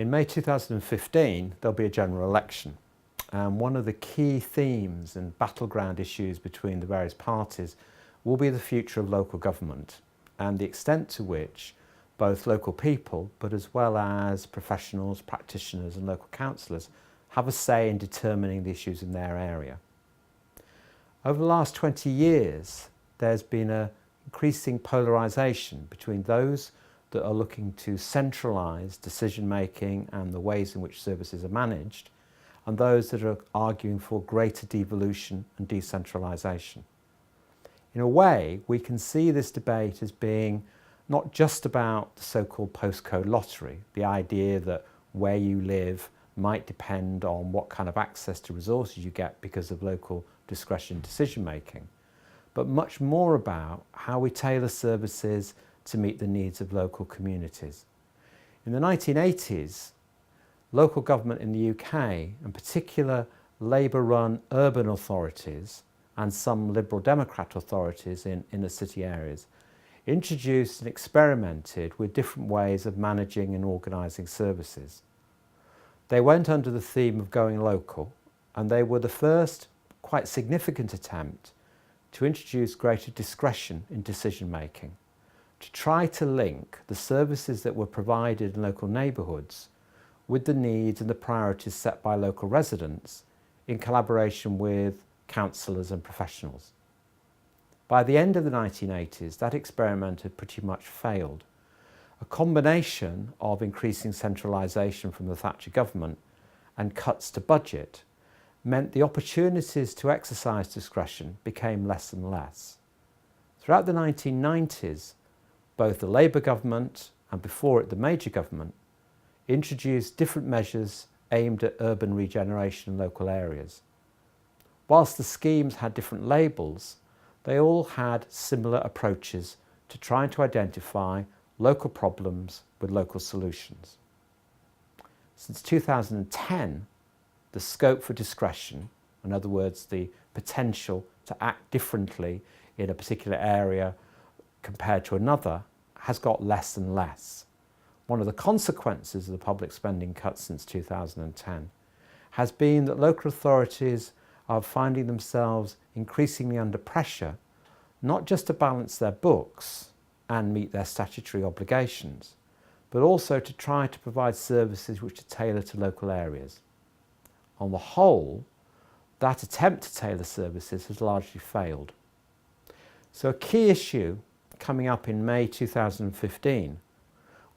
In May 2015, there'll be a general election. And one of the key themes and battleground issues between the various parties will be the future of local government and the extent to which both local people, but as well as professionals, practitioners and local councillors have a say in determining the issues in their area. Over the last 20 years, there's been an increasing polarisation between those that are looking to centralise decision making and the ways in which services are managed, and those that are arguing for greater devolution and decentralisation. In a way, we can see this debate as being not just about the so-called postcode lottery, the idea that where you live might depend on what kind of access to resources you get because of local discretion decision making, but much more about how we tailor services to meet the needs of local communities. In the 1980s, local government in the UK, in particular Labour-run urban authorities and some Liberal Democrat authorities in inner city areas, introduced and experimented with different ways of managing and organising services. They went under the theme of going local, and they were the first quite significant attempt to introduce greater discretion in decision making, to try to link the services that were provided in local neighbourhoods with the needs and the priorities set by local residents in collaboration with councillors and professionals. By the end of the 1980s, that experiment had pretty much failed. A combination of increasing centralisation from the Thatcher government and cuts to budget meant the opportunities to exercise discretion became less and less. Throughout the 1990s, both the Labour government and before it the Major government introduced different measures aimed at urban regeneration in local areas. Whilst the schemes had different labels, they all had similar approaches to trying to identify local problems with local solutions. Since 2010, the scope for discretion, in other words, the potential to act differently in a particular area compared to another, has got less and less. One of the consequences of the public spending cuts since 2010 has been that local authorities are finding themselves increasingly under pressure, not just to balance their books and meet their statutory obligations, but also to try to provide services which are tailored to local areas. On the whole, that attempt to tailor services has largely failed. So a key issue coming up in May 2015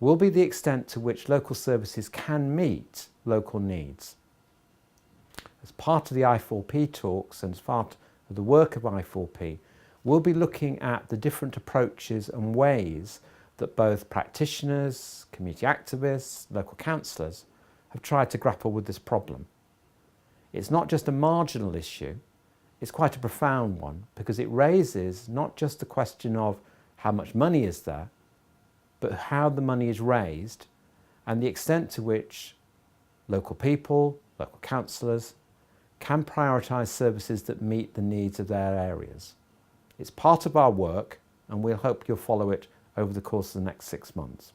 will be the extent to which local services can meet local needs. As part of the I4P talks and as part of the work of I4P, we'll be looking at the different approaches and ways that both practitioners, community activists, local councillors have tried to grapple with this problem. It's not just a marginal issue, it's quite a profound one, because it raises not just the question of how much money is there, but how the money is raised and the extent to which local people, local councillors can prioritise services that meet the needs of their areas. It's part of our work and we'll hope you'll follow it over the course of the next 6 months.